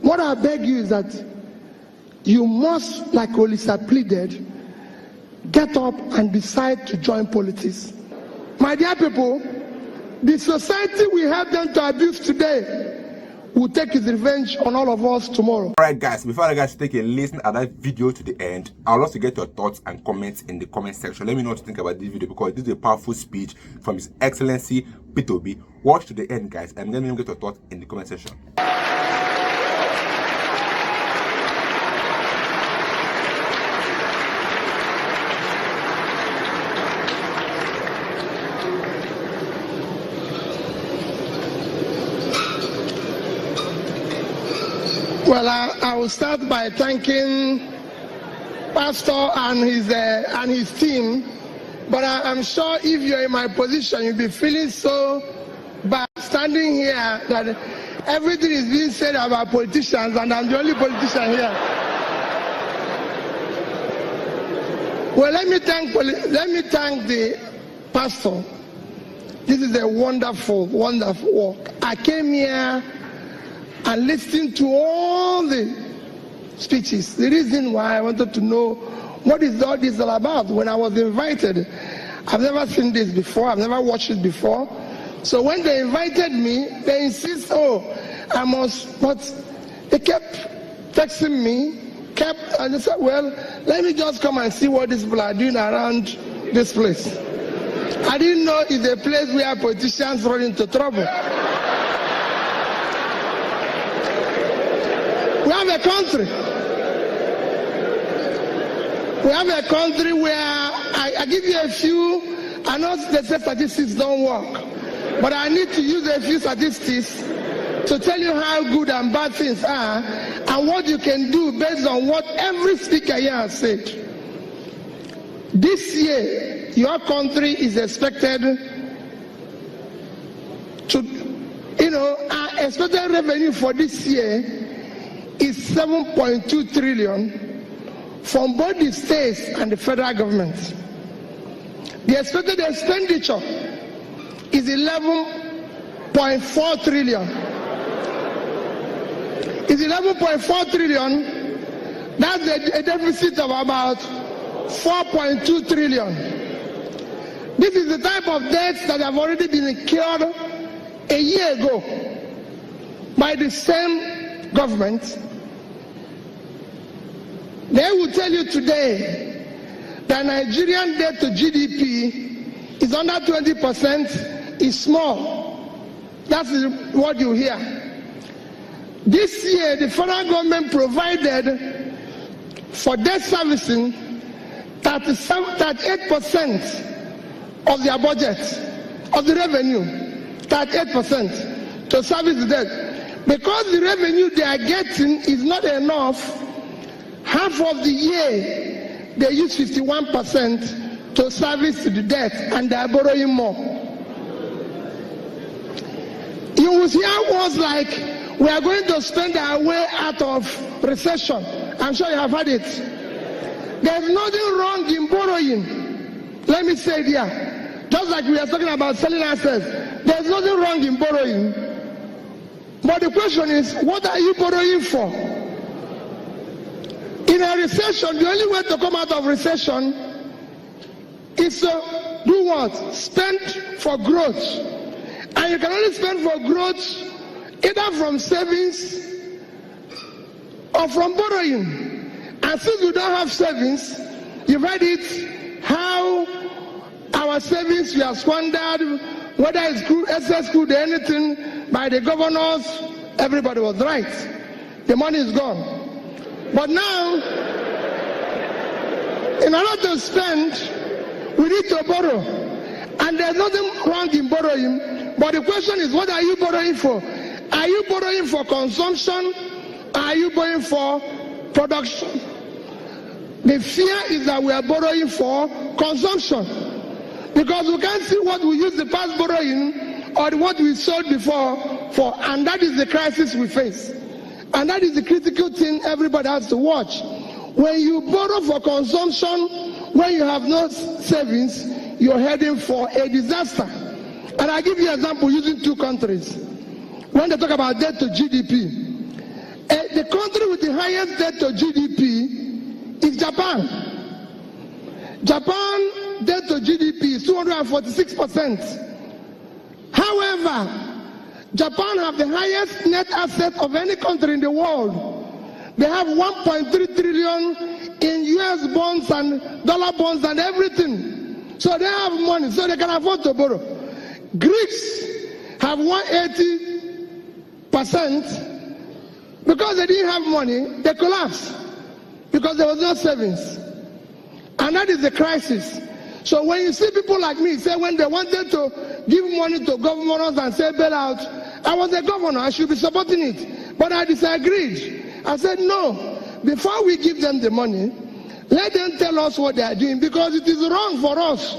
What I beg you is that you must, like Olisa pleaded, get up and decide to join politics. My dear people, the society we have them to abuse today will take its revenge on all of us tomorrow. Alright guys, before I guys take a listen at that video to the end, I would love to get your thoughts and comments in the comment section. Let me know what you think about this video, because this is a powerful speech from His Excellency P2B. Watch to the end guys, and let me know get your thoughts in the comment section. Well, I will start by thanking Pastor and his team. But I'm sure if you're in my position, you'll be feeling so bad standing here that everything is being said about politicians, and I'm the only politician here. Well, let me thank the pastor. This is a wonderful, wonderful work. I came here and listened to all the speeches. The reason why I wanted to know what is all this all about. When I was invited, I've never seen this before. I've never watched it before. So when they invited me, they insist, oh, I must. But they kept texting me, and they said, well, let me just come and see what these people are doing around this place. I didn't know it's a place where politicians run into trouble. We have a country. We have a country where I give you a few. I know they say statistics don't work, but I need to use a few statistics to tell you how good and bad things are and what you can do based on what every speaker here has said. This year, your country is expected to, our expected revenue for this year is 7.2 trillion from both the states and the federal government. The expected expenditure is 11.4 trillion. It's 11.4 trillion. That's a deficit of about 4.2 trillion. This is the type of debts that have already been incurred a year ago by the same government. They will tell you today that Nigerian debt to GDP is under 20%, is small. That's what you hear. This year, the federal government provided for debt servicing 38% of their budget, of the revenue, 38% to service the debt. Because the revenue they are getting is not enough, half of the year, they use 51% to service the debt, and they are borrowing more. You will hear words like, we are going to spend our way out of recession. I'm sure you have heard it. There's nothing wrong in borrowing. Let me say it here. Just like we are talking about selling assets, there's nothing wrong in borrowing. But the question is, what are you borrowing for? In a recession, the only way to come out of recession is to do what? Spend for growth. And you can only spend for growth either from savings or from borrowing. And since we don't have savings, you've heard it, how our savings were squandered, whether it's crude, excess crude, anything, by the governors, everybody was right. The money is gone. But now, in order to spend, we need to borrow. And there's nothing wrong in borrowing. But the question is, what are you borrowing for? Are you borrowing for consumption? Or are you borrowing for production? The fear is that we are borrowing for consumption. Because we can't see what we used the past borrowing or what we sold before for. And that is the crisis we face. And that is the critical thing everybody has to watch. When you borrow for consumption, when you have no savings, you're heading for a disaster. And I give you an example using two countries. When they talk about debt to GDP, the the country with the highest debt to GDP is Japan. Japan debt to GDP is 246%. However, Japan have the highest net asset of any country in the world. They have 1.3 trillion in US bonds and dollar bonds and everything. So they have money, so they can afford to borrow. Greeks have 180%. Because they didn't have money, they collapsed. Because there was no savings. And that is the crisis. So when you see people like me say when they wanted to give money to governors and say bailout, I was a governor, I should be supporting it. But I disagreed. I said no, before we give them the money, let them tell us what they are doing, because it is wrong for us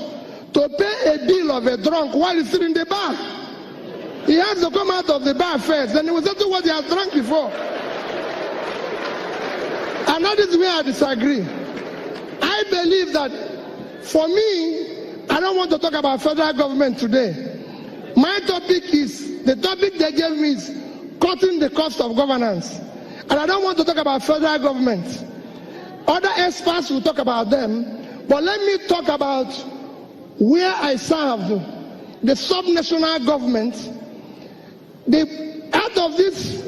to pay a bill of a drunk while he's sitting in the bar. He has to come out of the bar first, and he will settle what he has drunk before. And that is where I disagree. I believe that, for me, I don't want to talk about federal government today. My topic is, the topic they gave me is cutting the cost of governance. And I don't want to talk about federal government. Other experts will talk about them, but let me talk about where I serve, the subnational government. Out of this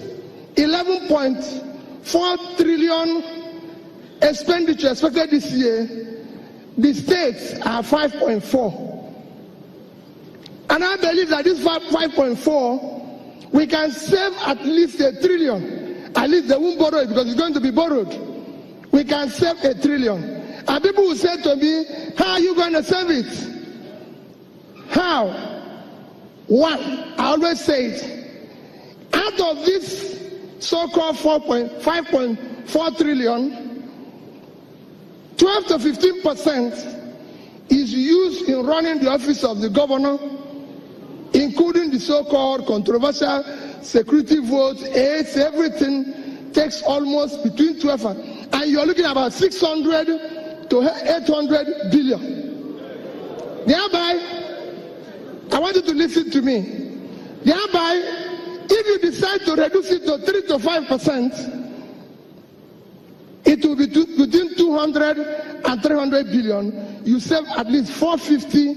11.4 trillion expenditure expected this year, the states are 5.4. And I believe that this 5.4, we can save at least 1 trillion. At least they won't borrow it because it's going to be borrowed. We can save 1 trillion. And people will say to me, how are you going to save it? How? One, I always say it. Out of this so-called 5.4 trillion, 12 to 15% is used in running the office of the governor, including the so-called controversial security votes, aids, everything takes almost between 12 and you're looking at about 600 to 800 billion. Thereby, I want you to listen to me. Thereby, if you decide to reduce it to 3 to 5%, it will be between 200 and 300 billion. You save at least 450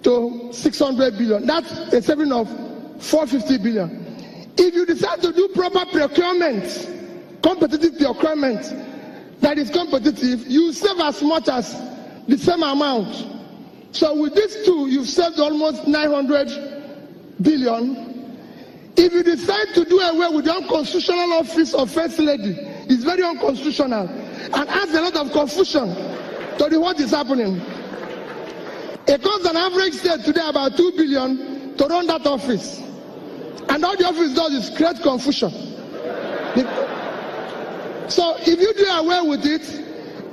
to 600 billion. That's a saving of 450 billion. If you decide to do proper procurement, competitive procurement that is competitive, you save as much as the same amount. So with these two, you've saved almost 900 billion. If you decide to do away with the unconstitutional office of First Lady, it's very unconstitutional and adds a lot of confusion to what is happening. It costs an average state today about 2 billion to run that office. And all the office does is create confusion. So if you do away with it,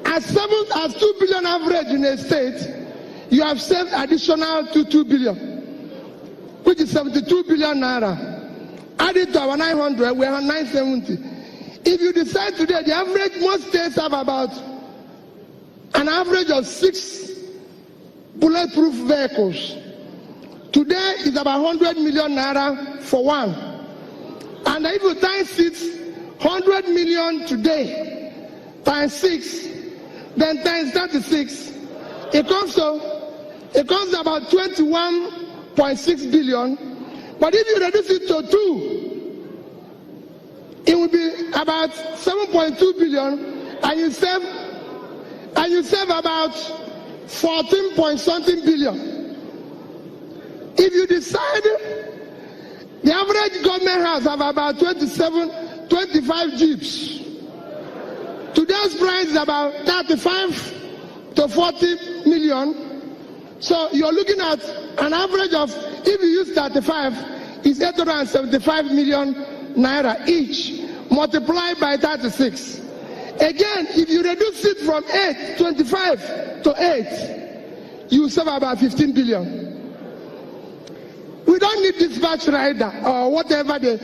as 2 billion average in a state, you have saved additional to 2 billion, which is 72 billion naira. Add it to our 900, we have 970. If you decide today, the average, most states have about an average of 6 bulletproof vehicles. Today is about 100 million naira for one. And if you times it, 100 million today, times 6, then times 36, it comes to about 21.6 billion. But if you reduce it to 2, it will be about 7.2 billion, and you save about 14 point something billion. If you decide, the average government house have about 25 jeeps. Today's price is about 35 to 40 million. So you're looking at an average of, if you use 35, is 875 million naira each, multiplied by 36. Again, if you reduce it from 25 to 8, you save about 15 billion. We don't need dispatch rider or whatever these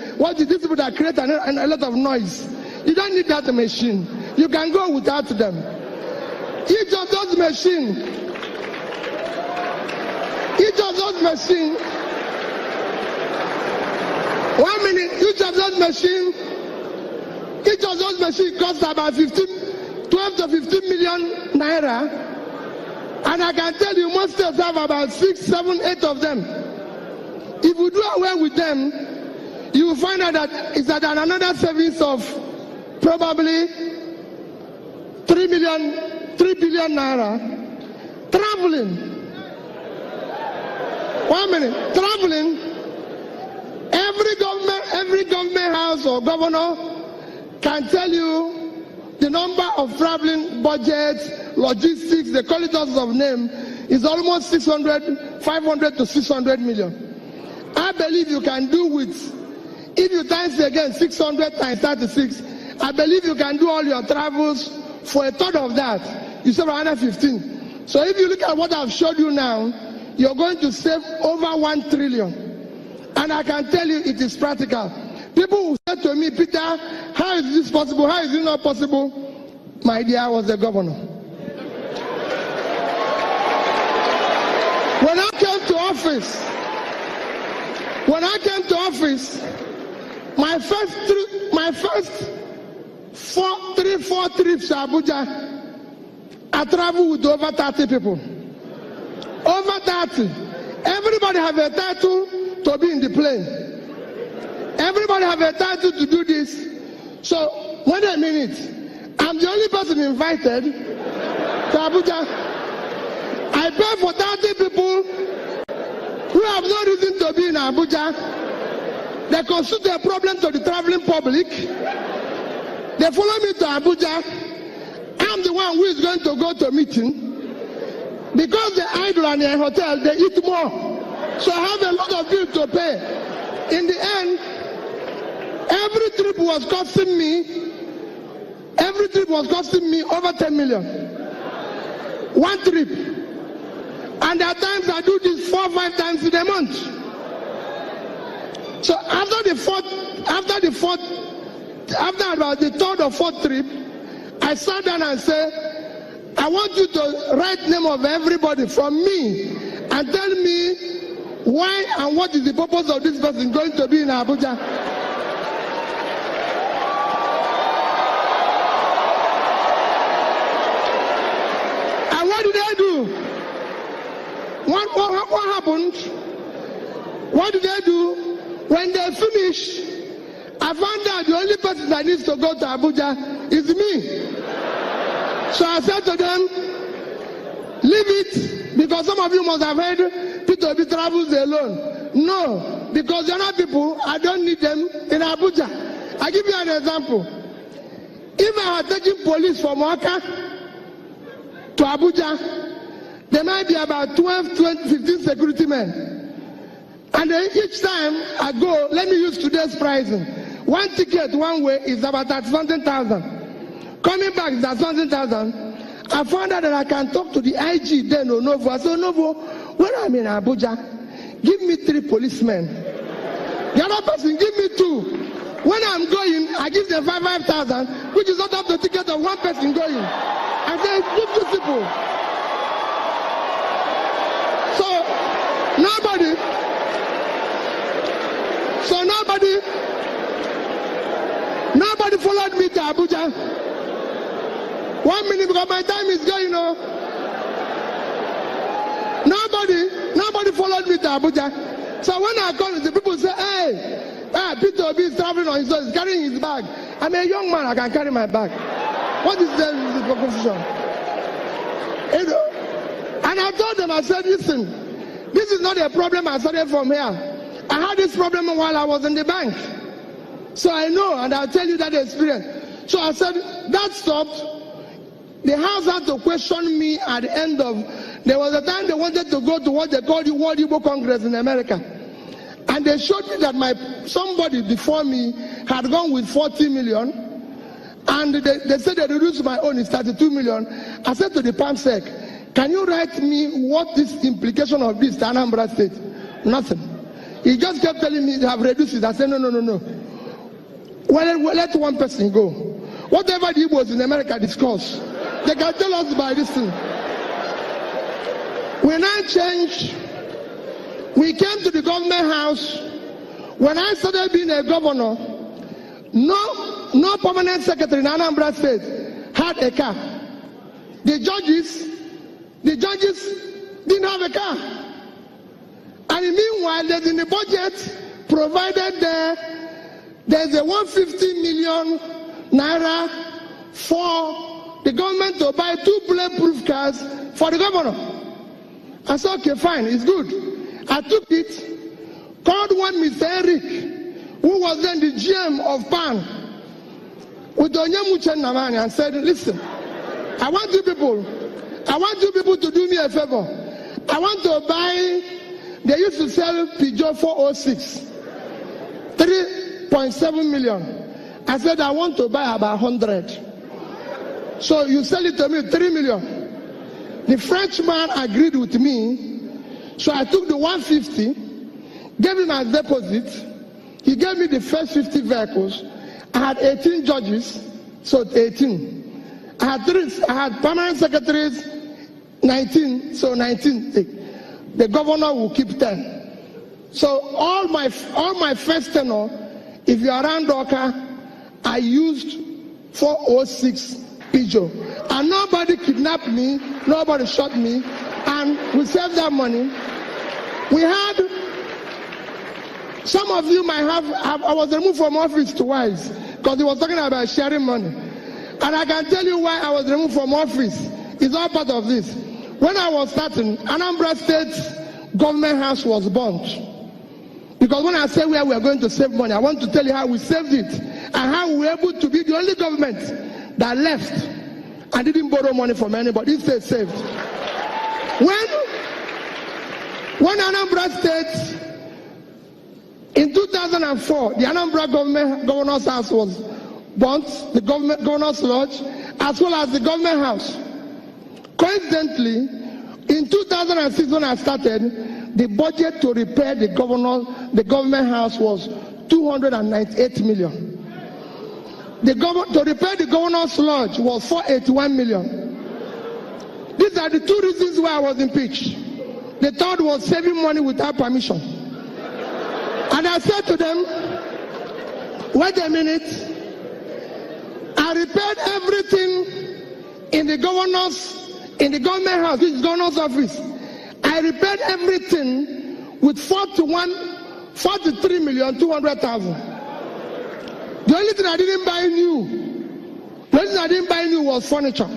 people that create a lot of noise. You don't need that machine. You can go without them. Each of those machines, each of those machines Each of those machines costs about 12 to 15 million naira. And I can tell you, most states have about 6, 7, 8 of them. If you do away with them, you will find out that it's at another savings of probably 3 billion naira. Traveling. 1 minute. Traveling. Every government house or governor can tell you the number of traveling budgets, logistics, they call it lots of name, is almost 500 to 600 million. I believe you can do with, if you times again 600 times 36, I believe you can do all your travels for a third of that. You save 115. So if you look at what I've showed you now, you're going to save over 1 trillion. And I can tell you it is practical. People who say to me, Peter, how is this possible? How is it not possible? My dear, I was the governor. When I came to office, my first 4 trips to Abuja, I traveled with over 30 people. Over 30. Everybody have a title to be in the plane. Everybody have a title to do this. So, wait a minute. I'm the only person invited to Abuja. I pay for 30 people who have no reason to be in Abuja. They constitute a problem to the traveling public. They follow me to Abuja. I'm the one who is going to go to meeting. Because they idle in a hotel, they eat more. So I have a lot of bills to pay. In the end, every trip was costing me over 10 million. One trip. And at times I do this 4 or 5 times in a month. So after about the third or fourth trip, I sat down and said, I want you to write name of everybody from me and tell me why and what is the purpose of this person going to be in Abuja. And what did they do? What happened? What did they do? When they finished, I found out the only person that needs to go to Abuja is me. So I said to them, leave it, because some of you must have heard P2B travels alone. No, because the other people, I don't need them in Abuja. I give you an example. If I had taken police from Oka to Abuja, there might be about 12, 20, 15 security men. And then each time I go, let me use today's pricing. One ticket one way is about 30,000. Coming back is at 20,000. I found out that I can talk to the IG then Onovo. I said, Onovo, when I'm in Abuja, give me 3 policemen. The other person, give me 2. When I'm going, I give them 5,000, which is not up the ticket of one person going. I say, give 2 people. So nobody followed me to Abuja. 1 minute, because my time is going on. Nobody followed me to Abuja. So when I call, the people say, hey, P2B is traveling on his own, he's carrying his bag. I'm a young man, I can carry my bag. What is the proposition? You know? And I told them, I said, listen, this is not a problem I started from here. I had this problem while I was in the bank. So I know, and I'll tell you that experience. So I said, that stopped. The House had to question me at the end of, there was a time they wanted to go to what they call the World Igbo Congress in America. And they showed me that somebody before me had gone with 40 million. And they said they reduced my own is 32 million. I said to the PAMSEC, can you write me what is the implication of this to Anambra State? Nothing. He just kept telling me they have reduced it. I said, no. Well, let one person go. Whatever the Igbos in America discuss, they can tell us by this thing. When I changed, we came to the government house. When I started being a governor, no no permanent secretary in Anambra State had a car. The judges didn't have a car. And meanwhile, there's in the budget provided there's a 150 million naira for the government to buy 2 bulletproof cars for the governor. I said, okay, fine, it's good. I took it, called one Mr. Eric, who was then the GM of PAN, with Onyemuche Namani, and said, listen, I want you people to do me a favor. I want to buy, they used to sell Peugeot 406, 3.7 million. I said, I want to buy about 100. So you sell it to me, 3 million. The Frenchman agreed with me. So I took the 150, gave him as deposit. He gave me the first 50 vehicles. I had 18 judges, so 18. I had permanent secretaries, 19, so 19. The governor will keep 10. So all my first tenure, if you're around Doka, I used 406 Peugeot. And nobody kidnapped me, nobody shot me, and we saved that money. We had, some of you might have I was removed from office twice because he was talking about sharing money. And I can tell you why I was removed from office. It's all part of this. When I was starting, Anambra State government house was burnt. Because when I say where we are going to save money, I want to tell you how we saved it and how we were able to be the only government that left and didn't borrow money from anybody. It stayed saved. When Anambra State, in 2004, the Anambra governor's house was burnt, the governor's lodge, as well as the government house. Coincidentally, in 2006 when I started, the budget to repair the government house was 298 million. To repair the governor's lodge was 481 million. These are the two reasons why I was impeached. The third was saving money without permission. And I said to them, wait a minute, I repaired everything in the government house, which is governor's office. I repaired everything with 43,200,000. The only thing I didn't buy new was furniture.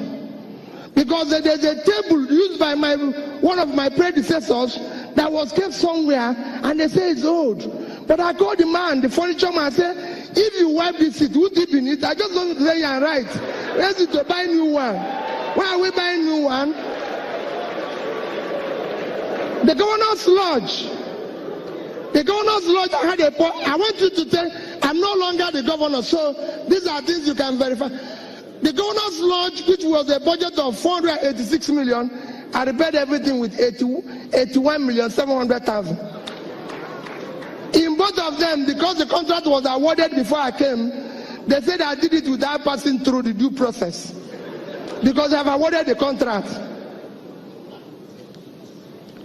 Because there's a table used by one of my predecessors that was kept somewhere, and they say it's old. But I called the man, the furniture man, I said, if you wipe this seat, who deep in it? I just want to say you're right. Where's it to buy a new one? Why are we buying a new one? The governor's lodge, I had a point. I want you to tell, I'm no longer the governor, so these are things you can verify. The governor's lodge, which was a budget of 486 million, I repaired everything with 81,700,000. In both of them, because the contract was awarded before I came, they said I did it without passing through the due process. Because I have awarded the contract.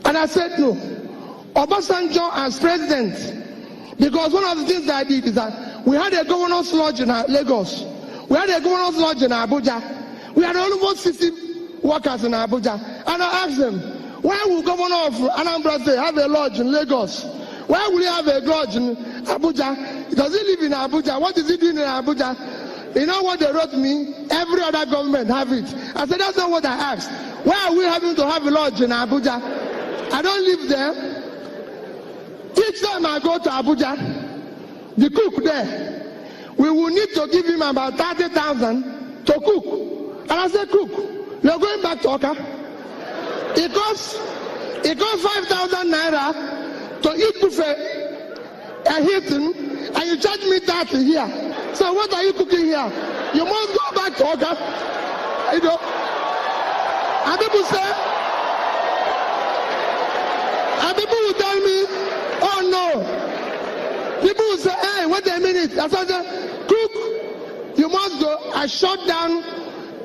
And I said no. Obasanjo as president, because one of the things that I did is that we had a governor's lodge in Lagos. We had a governor's lodge in Abuja. We had almost 60 workers in Abuja. And I asked them, why will governor of Anambra State have a lodge in Lagos? Why will he have a lodge in Abuja? Does he live in Abuja? What is he doing in Abuja? You know what they wrote me? Every other government have it. I said, that's not what I asked. Why are we having to have a lodge in Abuja? I don't live there. Each time I go to Abuja, the cook there, we will need to give him about 30,000 to cook. And I said, cook, you're going back to Oka. It costs 5,000 naira to eat buffet and Hilton, and you charge me 30 here. So what are you cooking here? You must go back to Oka. You know. And people will tell me, oh no. People will say, hey, wait a minute. I said, cook, you must go. I shut down,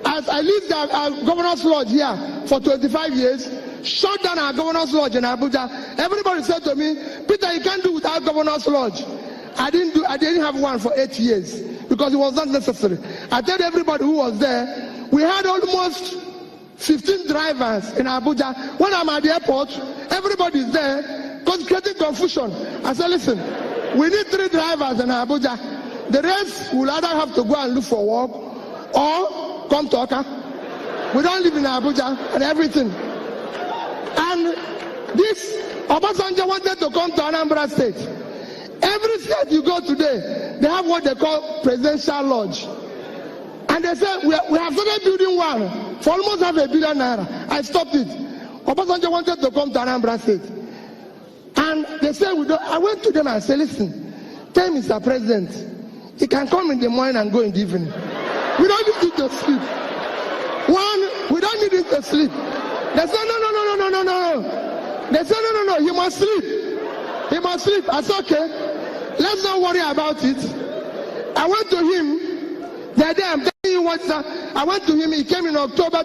as I lived at our governor's lodge here for 25 years, shut down our governor's lodge in Abuja. Everybody said to me, Peter, you can't do without governor's lodge. I didn't have one for 8 years. because it was not necessary. I told everybody who was there, we had almost 15 drivers in Abuja. When I'm at the airport, everybody's there because creating confusion. I said, listen, we need 3 drivers in Abuja. The rest will either have to go and look for work or come to Oka. We don't live in Abuja and everything. And this Obasanjo wanted to come to Anambra State. Every state you go today, they have what they call presidential lodge. And they said, we have started building one for almost $500 million. I stopped it. Obasanjo wanted to come to Anambra State. And they said, I went to them and said, listen, tell Mr. President, he can come in the morning and go in the evening. We don't need him to sleep. We don't need him to sleep. They said, no. They said, no, he must sleep. He must sleep. I said, okay, let's not worry about it. I went to him, the day I'm telling you what, I went to him, he came in October,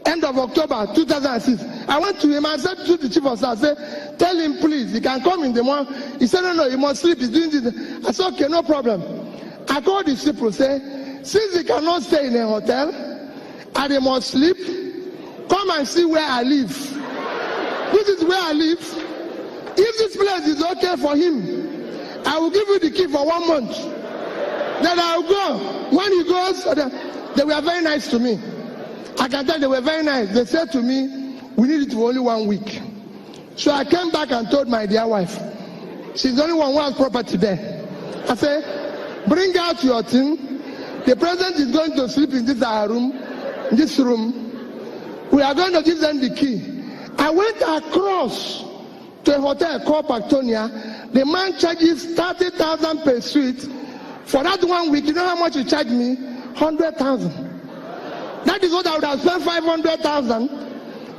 end of October 2006. I went to him, I said to the chief of staff, I said, tell him please, he can come in the morning. He said, no, he must sleep, he's doing this. I said, okay, no problem. I called the people, say, since he cannot stay in a hotel, and he must sleep, come and see where I live. This is where I live. If this place is okay for him, I will give you the key for 1 month. Then I will go. When he goes, they were very nice to me. I can tell they were very nice. They said to me, we need it for only 1 week. So I came back and told my dear wife, she's the only one who has property there. I said, bring out your thing. The president is going to sleep in this room. We are going to give them the key. I went across to a hotel called Pactonia. The man charges 30,000 per suite. For that 1 week, you know how much he charged me? 100,000. That is what I would have spent 500,000.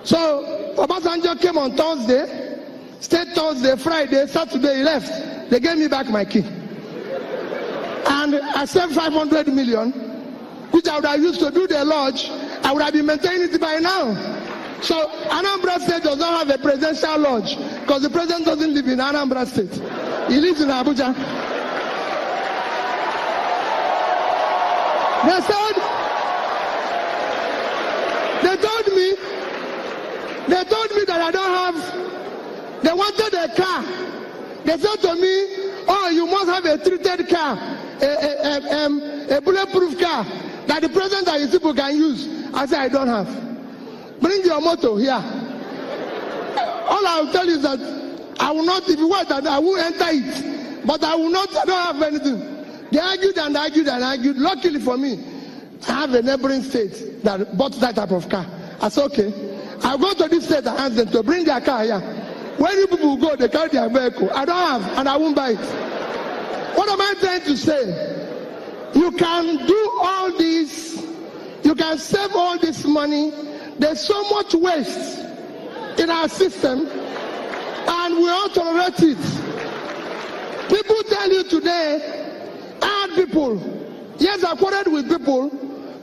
So Obasanjo came on Thursday, stayed Thursday, Friday, Saturday, he left. They gave me back my key. And I saved 500 million, which I would have used to do the lodge. I would have been maintaining it by now. So Anambra State does not have a presidential lodge because the president doesn't live in Anambra State. He lives in Abuja. They told me that I don't have, they wanted a car. They said to me, oh, you must have a treated car, a bulletproof car that the president and his people can use. I said, I don't have. Bring your motor here. All I will tell you is that I will not, if you want that, I will enter it. But I will not, I don't have anything. They argued and argued and argued. Luckily for me, I have a neighboring state that bought that type of car. I said, okay, I'll go to this state and ask them to bring their car here. When you people go, they carry their vehicle. I don't have, and I won't buy it. What am I trying to say? You can do all this. You can save all this money. There's so much waste in our system, and we all tolerate it. People tell you today, hard people. Yes, I quoted with people.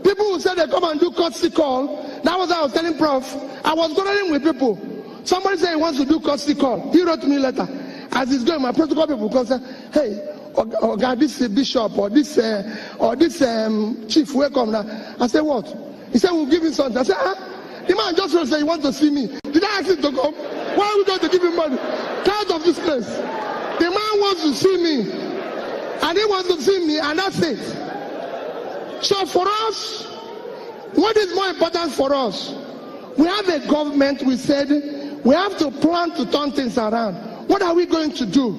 People who said they come and do courtesy call. That was what I was telling Prof. I was quarreling with people. Somebody said he wants to do courtesy call. He wrote me a letter. As he's going, my protocol people come say, hey, God, this bishop or this chief, welcome now. I said, what? He said, we'll give him something. I said, the man just wrote say he wants to see me. Did I ask him to come? Why are we going to give him money? Get out of this place. The man wants to see me. And he wants to see me, and that's it. So for us, what is more important for us? We have a government, we said, we have to plan to turn things around. What are we going to do?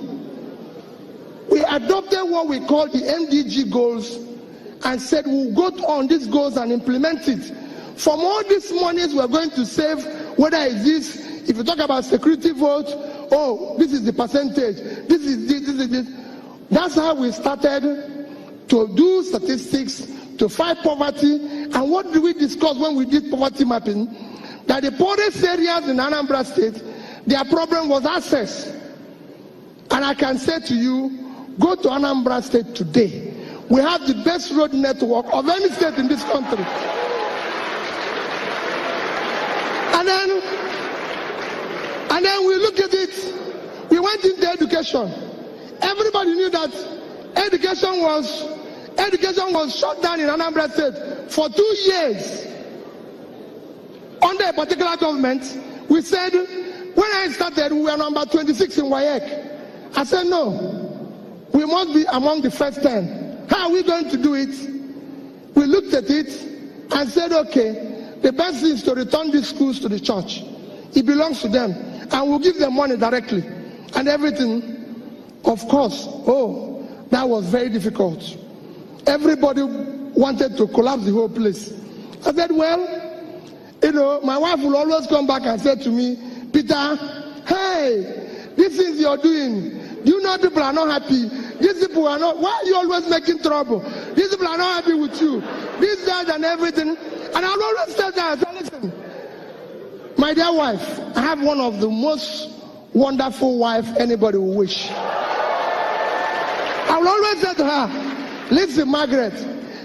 We adopted what we call the MDG goals and said we'll go on these goals and implement it. From all these monies we're going to save, whether it's this, if you talk about security votes, oh, this is the percentage, this is this. That's how we started to do statistics, to fight poverty. And what did we discuss when we did poverty mapping? That the poorest areas in Anambra State, their problem was access. And I can say to you, go to Anambra State today. We have the best road network of any state in this country. And then we look at it, we went into education. Everybody knew that education was education was shut down in Anambra State for 2 years under a particular government. We said, when I started, we were number 26 in WAEC. I said, no, we must be among the first 10. How are we going to do it? We looked at it and said, okay, the best thing is to return these schools to the church. It belongs to them, and we'll give them money directly and everything. Of course, that was very difficult. Everybody wanted to collapse the whole place. I said, well, my wife will always come back and say to me, Peter, hey, these things you're doing, do you know people are not happy? These people are not, why are you always making trouble? These people are not happy with you. These guys and everything. And I'll always tell them, listen, my dear wife, I have one of the most wonderful wife anybody will wish. I will always say to her, listen, Margaret,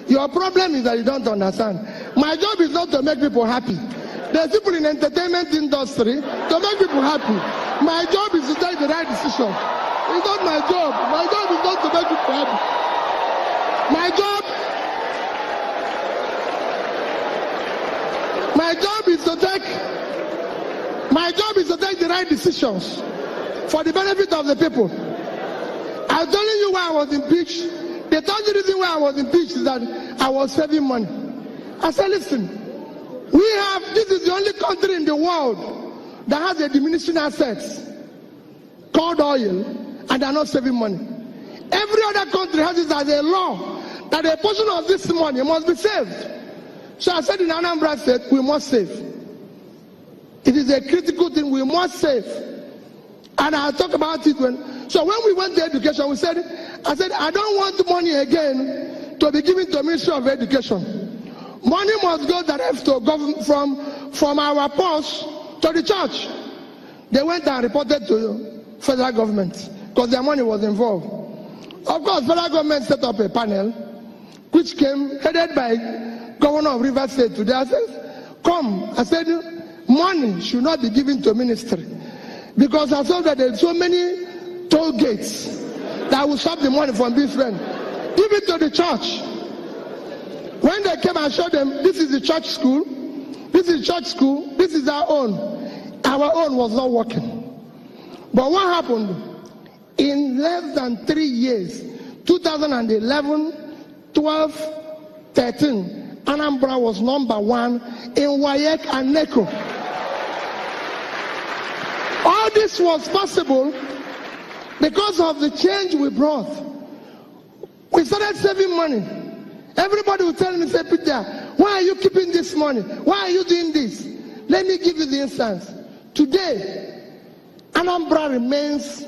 your problem is that you don't understand. My job is not to make people happy. There's people in the entertainment industry to make people happy. My job is to take the right decision. It's not my job. My job is not to make people happy. My job is to take the right decisions for the benefit of the people. I'm telling you why I was impeached. The third reason why I was impeached is that I was saving money. I said, listen, this is the only country in the world that has a diminishing assets called oil, and they are not saving money. Every other country has it as a law that a portion of this money must be saved. So I said in Anambra State, we must save. It is a critical thing, we must save. And I'll talk about it so when we went to education, I said, I don't want money again to be given to the Ministry of Education. Money must go direct to government from our purse to the church. They went and reported to the federal government because their money was involved. Of course, federal government set up a panel which came headed by Governor of Rivers State today. I said, come. I said, money should not be given to ministry because I saw that there are so many toll gates that will stop the money from being spent. Give it to the church. When they came and showed them, this is the church school, this is church school, this is our own. Our own was not working. But what happened? In less than 3 years, 2011, 12, 13, Anambra was #1 in WAEC and NECO. All this was possible because of the change we brought. We started saving money. Everybody would tell me, say, Peter, why are you keeping this money? Why are you doing this? Let me give you the instance. Today, Anambra remains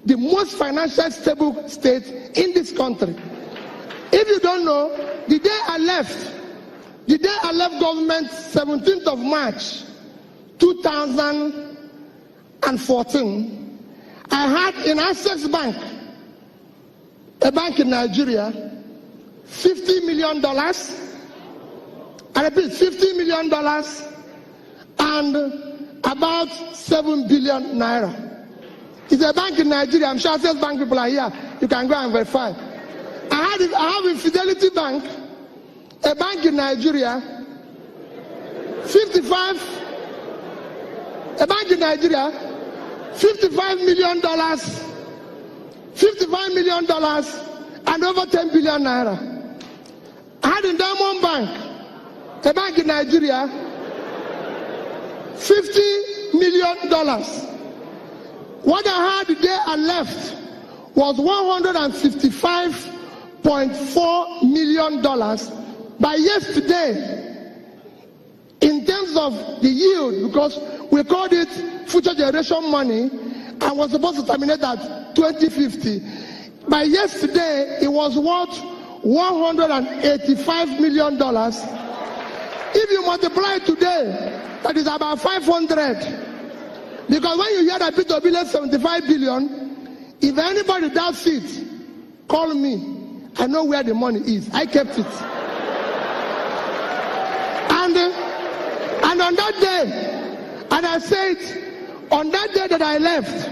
the most financially stable state in this country. If you don't know, the day I left government, 17th of March, 2014, I had in Access Bank, a bank in Nigeria, $50 million, I repeat, $50 million and about 7 billion naira. It's a bank in Nigeria. I'm sure Access Bank people are here. You can go and verify. I have a Fidelity Bank, a bank in Nigeria, $55 million, $55 million and over 10 billion naira. I had in Diamond Bank, a bank in Nigeria, $50 million. What I had the day I left was $155.4 million. By yesterday, in terms of the yield, because we called it future generation money, I was supposed to terminate at 2050. By yesterday, it was worth $185 million. If you multiply it today, that is about 500. Because when you hear that Peter Billion 75 billion, if anybody doubts it, call me. I know where the money is. I kept it. And on that day, and I said, on that day that I left,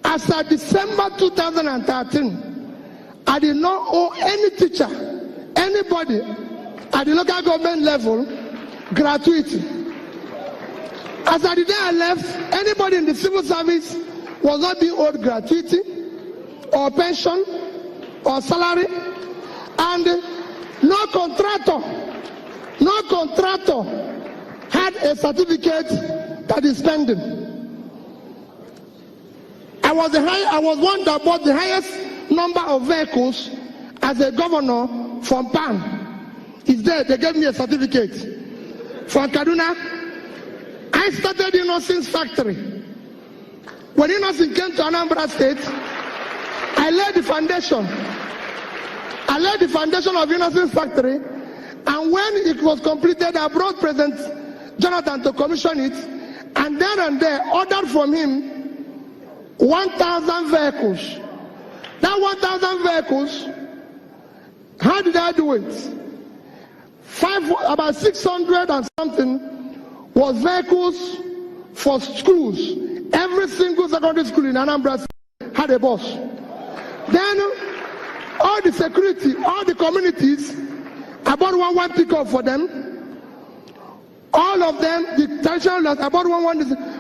as of December 2013, I did not owe any teacher, anybody at the local government level, gratuity. As at the day I left, anybody in the civil service was not being owed gratuity or pension or salary, and no contractor had a certificate that is pending. I was one that bought the highest number of vehicles as a governor from PAN. It's there. They gave me a certificate. From Kaduna, I started Innocence Factory. When Innocence came to Anambra State, I laid the foundation. I laid the foundation of Innocence Factory, and when it was completed, I brought President Jonathan to commission it, and then and there ordered from him 1,000 vehicles. That 1,000 vehicles, how did I do it? About 600 and something was vehicles for schools. Every single secondary school in Anambra had a bus. Then all the security, all the communities, I bought one pickup for them. All of them, the traditional, I bought one.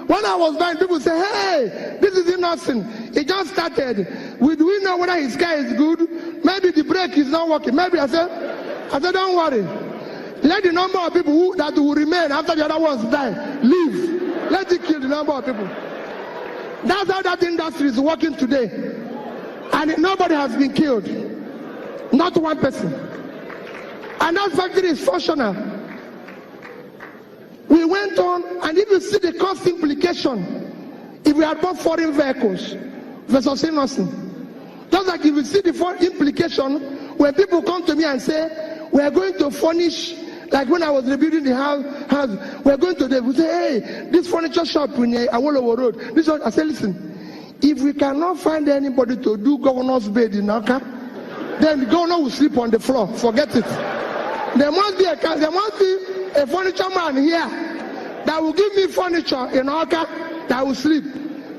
When I was buying, people say, hey, this is Innocent. It just started. Do we know whether his car is good? Maybe the brake is not working. Maybe I said, don't worry. Let the number of people that will remain after the other ones die, leave. Let it kill the number of people. That's how that industry is working today. And nobody has been killed. Not one person. And that factory is functional. We went on, and if you see the cost implication, if we had bought foreign vehicles versus Innocent, just like if you see the implication when people come to me and say, we are going to furnish, like when I was rebuilding the house, we are going to, they will say, hey, this furniture shop in Awolowo Road, this one. I say, listen, if we cannot find anybody to do governor's bed in Aka, then the governor will sleep on the floor. Forget it. There must be a furniture man here that will give me furniture in Aka that will sleep.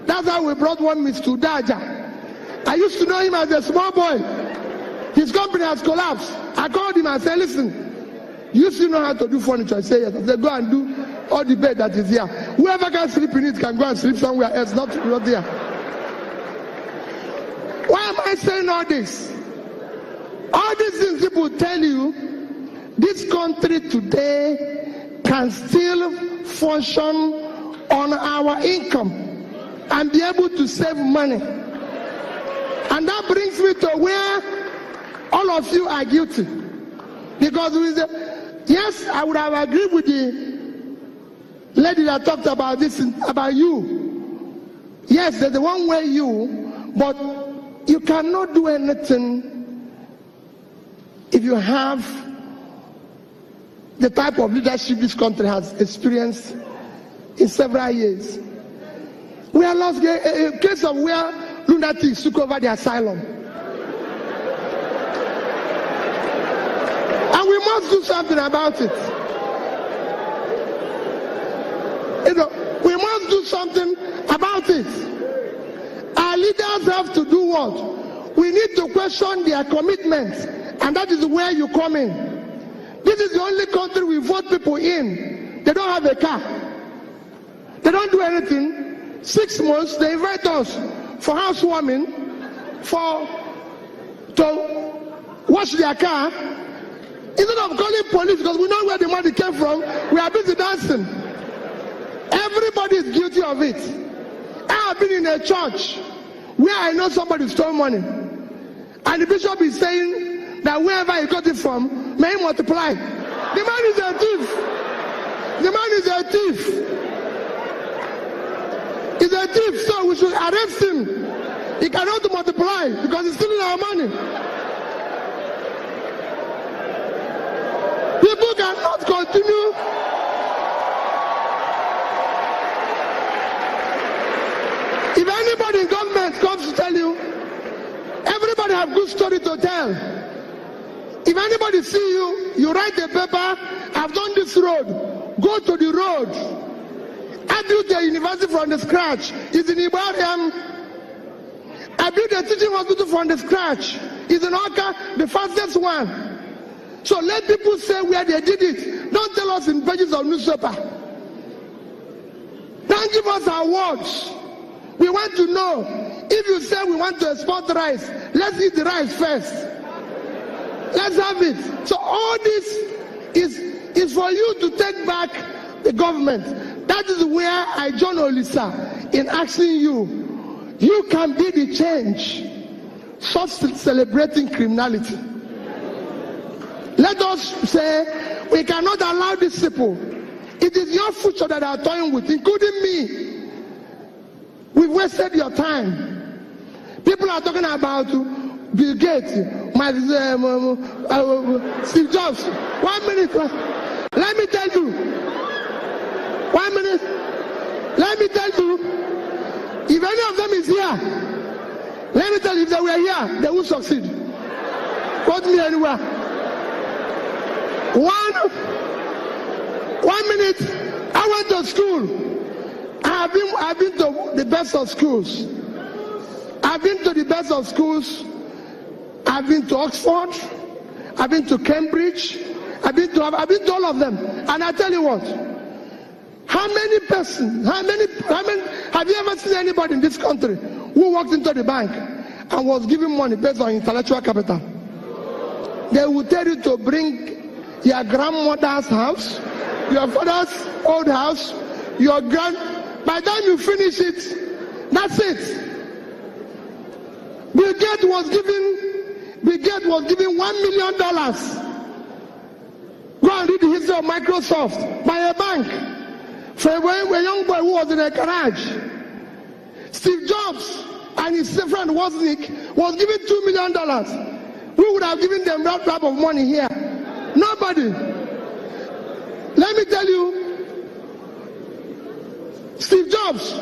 That's how we brought one Mr. Daja. I used to know him as a small boy. His company has collapsed. I called him and said, listen, you still know how to do furniture? I said, yes. I said, go and do all the bed that is here. Whoever can sleep in it can go and sleep somewhere else, not there. Why am I saying all this? All these things people tell you, this country today can still function on our income and be able to save money. And that brings me to where all of you are guilty. Because yes, I would have agreed with the lady that talked about this, about you. Yes, there's the one way you, but you cannot do anything if you have the type of leadership this country has experienced in several years. We are lost a case of where lunatics took over the asylum. And we must do something about it. We must do something about it. Our leaders have to do what? We need to question their commitments, and that is where you come in. This is the only country we vote people in. They don't have a car. They don't do anything. 6 months, they invite us for housewarming, to wash their car. Instead of calling police, because we know where the money came from, we are busy dancing. Everybody is guilty of it. I have been in a church where I know somebody stole money, and the bishop is saying that wherever he got it from, may he multiply. The man is a thief. The man is a thief. He's a thief, so we should arrest him. He cannot multiply because he's stealing our money. People cannot continue. If anybody in government comes to tell you, everybody have good story to tell. If anybody see you, you write a paper, I've done this road, go to the road. I built a university from the scratch. It's in Ibadan. I built a teaching hospital from the scratch. is in Oka, the fastest one. So let people say where they did it. Don't tell us in pages of newspaper. Don't give us awards. We want to know. If you say we want to export rice, let's eat the rice first. Let's have it. So all this is for you to take back the government. That is where I join Olisa in asking you. You can be the change. Stop celebrating criminality. Let us say we cannot allow these people. It is your future that they are toying with, including me. We've wasted your time. People are talking about Bill Gates, Steve Jobs. 1 minute. Let me tell you. 1 minute. Let me tell you. If any of them is here, let me tell you, if they were here, they would succeed. Quote me anywhere. 1 minute. I went to school. I've been to the best of schools. I've been to the best of schools. I've been to Oxford. I've been to Cambridge. I've been to all of them. And I tell you what. How many have you ever seen anybody in this country who walked into the bank and was giving money based on intellectual capital? They will tell you to bring your grandmother's house, your father's old house, by the time you finish it, that's it. Bill Gates was given $1 million. Go and read the history of Microsoft by a bank for a young boy who was in a garage. Steve Jobs and his friend Wozniak was given $2 million. Who would have given them that type of money here? Nobody. Let me tell you, Steve Jobs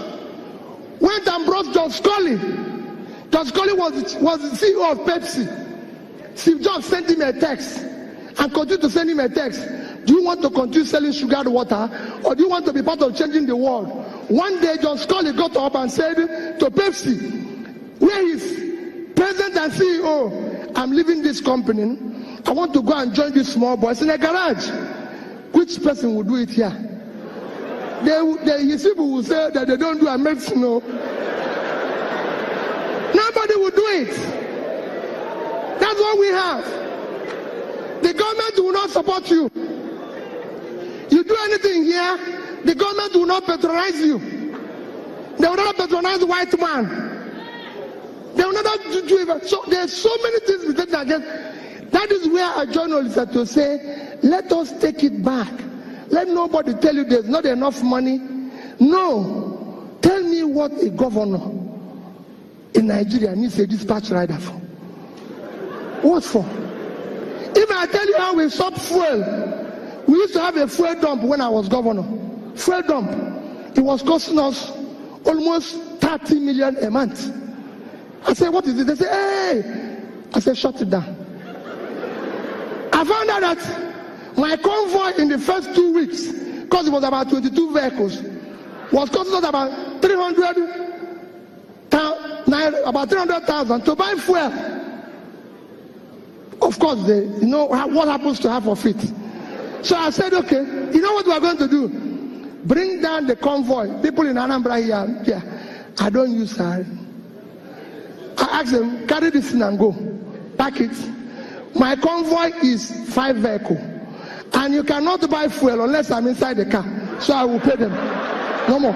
went and brought John Scully. John Scully was the CEO of Pepsi. Steve Jobs sent him a text and continued to send him a text. Do you want to continue selling sugared water, or do you want to be part of changing the world? One day, John Scully got up and said to Pepsi, where is president and CEO? I'm leaving this company. I want to go and join these small boys in a garage. Which person will do it here? His people will say that they don't do a medicine. No. Nobody will do it. That's what we have. The government will not support you. You do anything here, the government will not patronize you. They will not patronize the white man. They will not do it. So there's so many things we take against. That is where a journalist had to say, let us take it back. Let nobody tell you there's not enough money. No. Tell me what a governor in Nigeria needs a dispatch rider for. What for? If I tell you how we stop fuel, we used to have a fuel dump when I was governor. Fuel dump. It was costing us almost 30 million a month. I said, what is it? They say, hey. I said, shut it down. I found out that my convoy in the first 2 weeks, because it was about 22 vehicles, was costing us about 300,000 to buy fuel. Of course, you know what happens to half of it. So I said, okay, you know what we are going to do? Bring down the convoy. People in Anambra here, yeah, I don't use her. I asked them, carry this thing and go. Pack it. My convoy is 5 vehicles. And you cannot buy fuel unless I'm inside the car. So I will pay them. No more.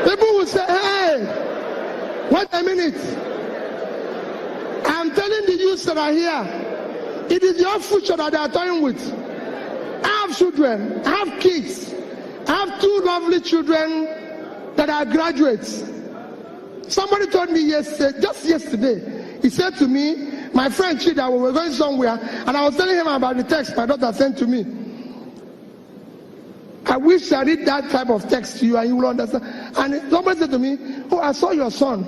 People will say, hey, wait a minute. I'm telling the youths that are here, it is your future that they are toying with. I have children, I have kids. I have 2 lovely children that are graduates. Somebody told me yesterday, just yesterday, he said to me, my friend Chida, we were going somewhere, and I was telling him about the text my daughter sent to me. I wish I read that type of text to you and you will understand. And somebody said to me, oh, I saw your son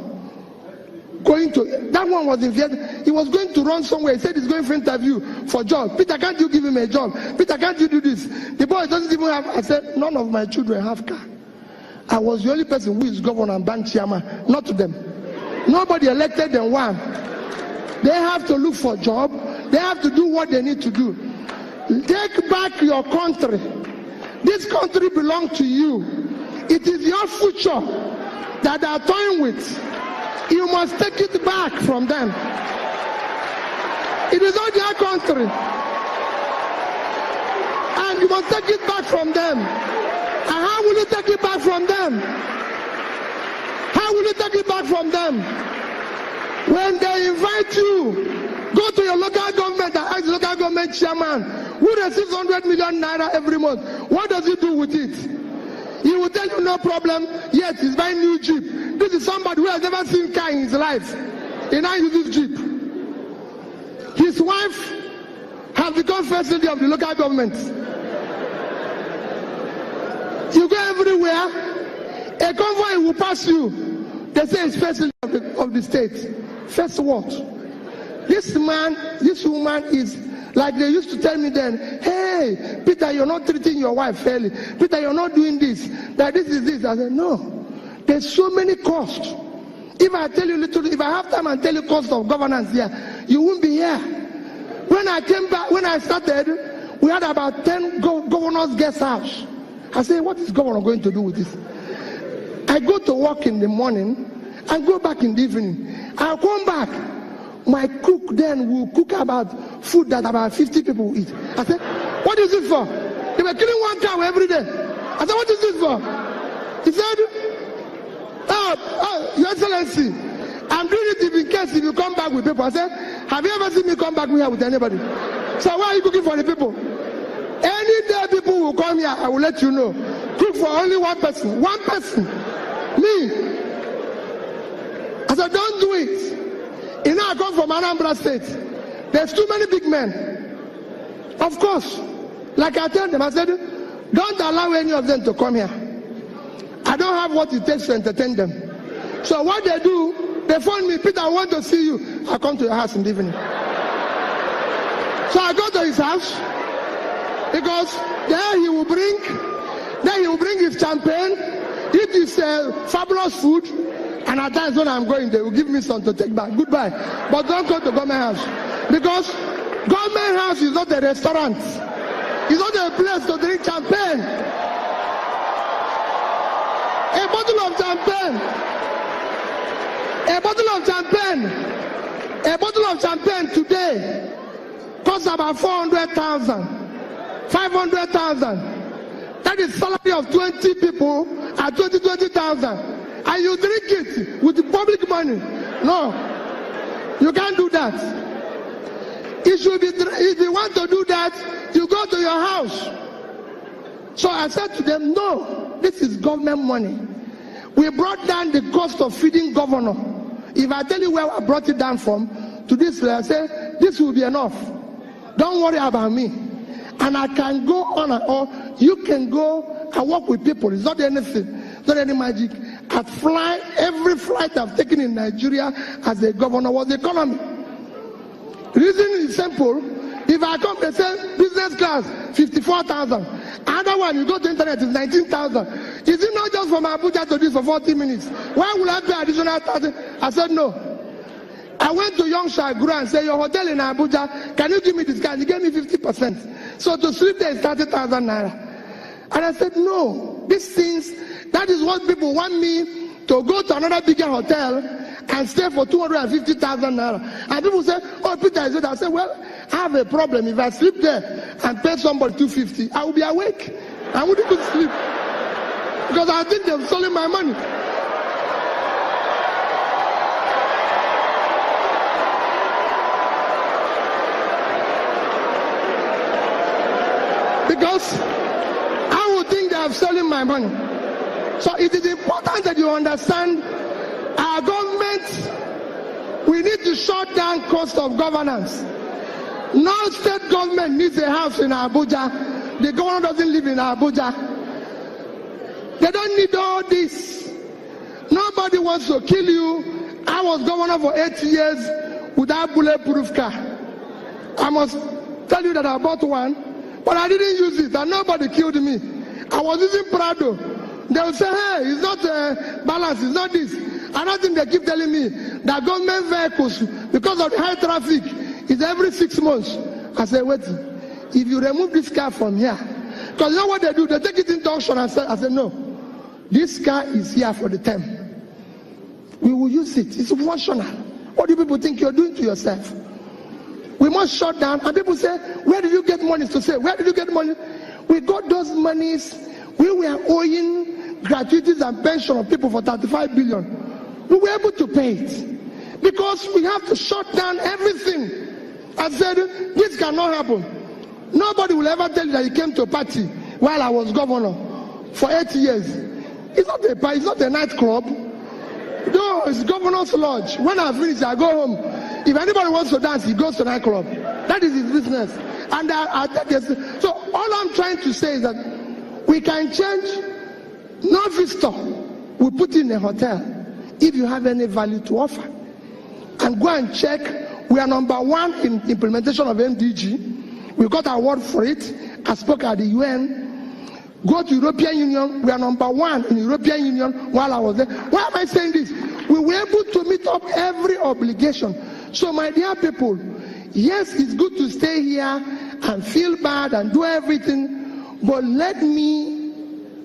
going to, that one was in Vietnam. He was going to run somewhere. He said he's going for interview for job. Peter, can't you give him a job? Peter, can't you do this? The boy doesn't even have, I said, none of my children have car. I was the only person who is governor and bank chairman, not to them. Nobody elected them one. They have to look for a job. They have to do what they need to do. Take back your country. This country belongs to you. It is your future that they are toying with. You must take it back from them. It is not their country. And you must take it back from them. And how will you take it back from them? How will you take it back from them? When they invite you, go to your local government and ask the local government chairman who receives 100 million naira every month. What does he do with it? He will tell you no problem. Yes, he's buying new Jeep. This is somebody who has never seen car in his life. He now uses Jeep. His wife has become first lady of the local government. You go everywhere, a convoy will pass you. They say it's first lady of the state. First what? This man, this woman is like they used to tell me then, hey, Peter, you're not treating your wife fairly. Peter, you're not doing this. That this is this. I said, no. There's so many costs. If I tell you little, if I have time and tell you cost of governance here, you won't be here. When I came back, when I started, we had about 10 governors' guest house. I said, what is governor going to do with this? I go to work in the morning and go back in the evening. I'll come back. My cook then will cook about food that about 50 people will eat. I said, what is it for? They were killing one cow every day. I said, what is this for? He said, Your Excellency, I'm doing it in case if you come back with people. I said, have you ever seen me come back here with anybody? So why are you cooking for the people? Any day people will come here, I will let you know. Cook for only one person. One person. Me. I said, don't do it. You know, I come from Anambra State. There's too many big men. Of course. Like I told them, I said, don't allow any of them to come here. I don't have what it takes to entertain them. So what they do, they phone me, Peter, I want to see you. I come to your house in the evening. So I go to his house, because there he will bring his champagne, eat his fabulous food, and at times when I'm going, they will give me some to take back. Goodbye. But don't go to government house, because government house is not a restaurant. It's not a place to drink champagne. A bottle of champagne. A bottle of champagne today costs about 400,000, 500,000. That is salary of 20 people at 20,000. And you drink it with the public money. No, you can't do that. It should be, if you want to do that, you go to your house. So I said to them, no, this is government money. We brought down the cost of feeding governor. If I tell you where I brought it down from, to this, I say, this will be enough. Don't worry about me. And I can go on and on. You can go and work with people. It's not anything. It's not any magic. Every flight I've taken in Nigeria as a governor was economy. The reason is simple. If I come, they say business class, 54,000. Another one, you go to internet, is 19,000. Is it not just from Abuja to this for 40 minutes? Why will I pay additional 1,000? I said no. I went to Youngsha Guru and said, your hotel in Abuja, can you give me this guy? He gave me 50%. So to sleep there is 30,000 naira. And I said, no, these things, that is what people want me to go to another bigger hotel and stay for 250,000 naira. And people say, oh, Peter, is it? I said, well, I have a problem. If I sleep there and pay somebody 250, I will be awake. I wouldn't even sleep. Because I think they've stolen my money. Because I would think they have stolen my money. So it is important that you understand our government, we need to shut down cost of governance. No state government needs a house in Abuja. The governor doesn't live in Abuja. They don't need all this. Nobody wants to kill you. I was governor for 8 years without bulletproof car. I must tell you that I bought one, but I didn't use it, and nobody killed me. I was using Prado. They will say, hey, it's not balance, it's not this. Another thing they keep telling me, that government vehicles, because of the high traffic, is every 6 months. I say, wait, if you remove this car from here, because you know what they do? They take it into auction and say, I say, no, this car is here for the term. We will use it. It's functional. What do people think you're doing to yourself? We must shut down. And people say, where did you get money? To say, where did you get money? We got those monies. We were owing gratuities and pension of people for 35 billion. We were able to pay it because we have to shut down everything. I said, this cannot happen. Nobody will ever tell you that he came to a party while I was governor for 8 years. It's not a party, it's not a nightclub. No, it's governor's lodge. When I finish, I go home. If anybody wants to dance, he goes to nightclub. That is his business. And so all I'm trying to say is that we can change. No visitor we put in a hotel if you have any value to offer. And go and check. We are #1 in implementation of MDG. We got an award for it. I spoke at the UN. Go to European Union. We are #1 in European Union while I was there. Why am I saying this? We were able to meet up every obligation. So my dear people, yes, it's good to stay here and feel bad and do everything, but let me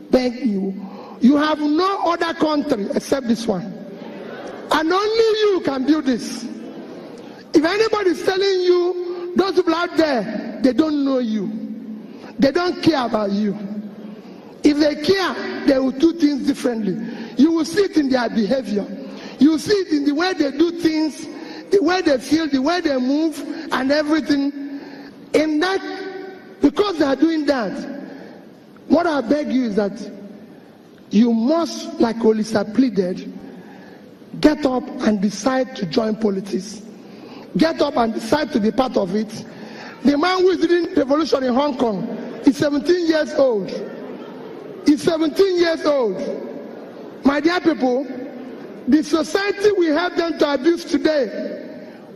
beg you, you have no other country except this one. And only you can build this. If anybody is telling you, those people out there, they don't know you. They don't care about you. If they care, they will do things differently. You will see it in their behavior. You will see it in the way they do things, the way they feel, the way they move, and everything. In that, because they are doing that, what I beg you is that you must, like Olisa pleaded, get up and decide to join politics. Get up and decide to be part of it. The man who is leading the revolution in Hong Kong is 17 years old. He's 17 years old. My dear people, the society we have them to abuse today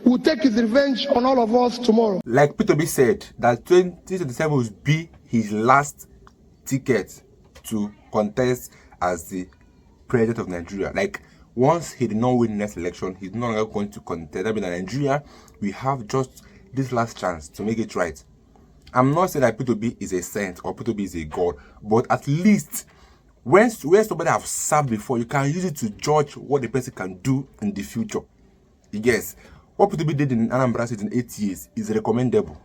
will take his revenge on all of us tomorrow. Like P2B said, that 2027 will be his last ticket to contest as the president of Nigeria. Like, once he did not win the next election, he's no longer going to contest. I mean, in Nigeria, we have just this last chance to make it right. I'm not saying that P2B is a saint or P2B is a god, but at least when somebody have served before, you can use it to judge what the person can do in the future. Yes, what P2B did in Anambra State in 8 years is recommendable.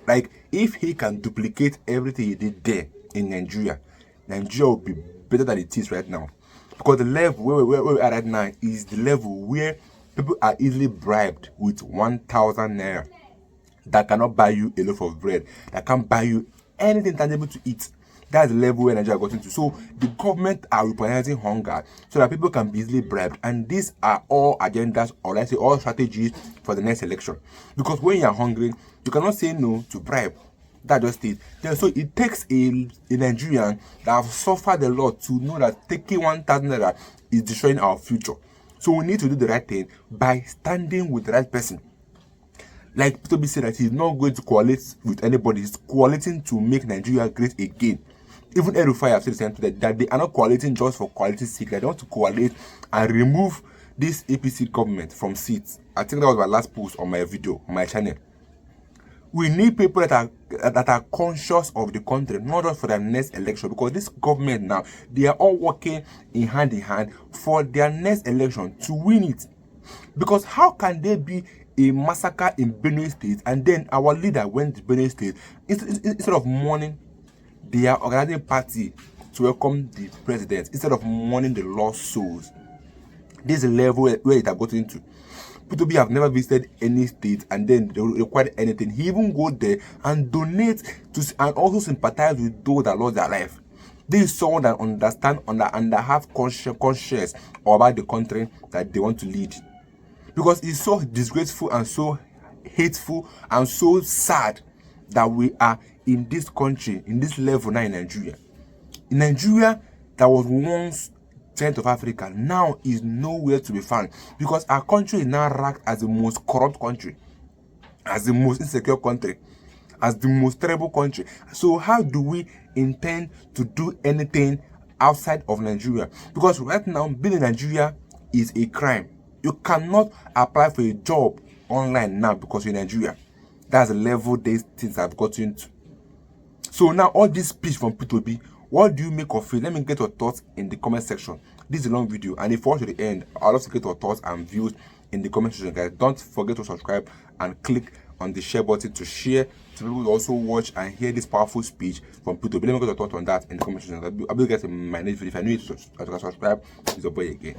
Like, if he can duplicate everything he did there in Nigeria, Nigeria will be better than it is right now. Because the level where we are right now is the level where people are easily bribed with 1,000 naira that cannot buy you a loaf of bread, that can't buy you anything tangible to eat. That's the level where Nigeria got into. So the government are weaponizing hunger so that people can be easily bribed. And these are all agendas, or let's say all strategies for the next election. Because when you're hungry, you cannot say no to bribe. That just it. Then so it takes a Nigerian that have suffered a lot to know that taking 1,000 naira is destroying our future. So we need to do the right thing by standing with the right person. Like P2B said, that he's not going to coalesce with anybody. He's coalescing to make Nigeria great again. Even Erufai have said the same thing, that they are not coalescing just for quality's sake. They want to coalesce and remove this APC government from seats. I think that was my last post on my video, on my channel. We need people that are conscious of the country, not just for their next election. Because this government now, they are all working in hand for their next election to win it. Because how can there be a massacre in Benue State and then our leader went to Benue State, instead of mourning, they are organizing a party to welcome the president instead of mourning the lost souls. This is the level where it has gotten into. P2B have never visited any state and then they require anything. He even go there and donate to and also sympathize with those that lost their life. This is someone that understands and that have conscience about the country that they want to lead. Because it's so disgraceful and so hateful and so sad that we are in this country, in this level now in Nigeria. In Nigeria, that was once giant of Africa now is nowhere to be found, because our country is now ranked as the most corrupt country, as the most insecure country, as the most terrible country. So how do we intend to do anything outside of Nigeria? Because right now, being in Nigeria is a crime. You cannot apply for a job online now because you're in Nigeria. That's the level these things have gotten to. So now, all this speech from P2B, what do you make of it? Let me get your thoughts in the comment section. This is a long video, and if you watch to the end, I'd love to get your thoughts and views in the comment section, guys. Don't forget to subscribe and click on the share button to share to people who also watch and hear this powerful speech from P2B. Let me get your thoughts on that in the comment section. I'll be getting my next video. If I need to subscribe, it's your boy again.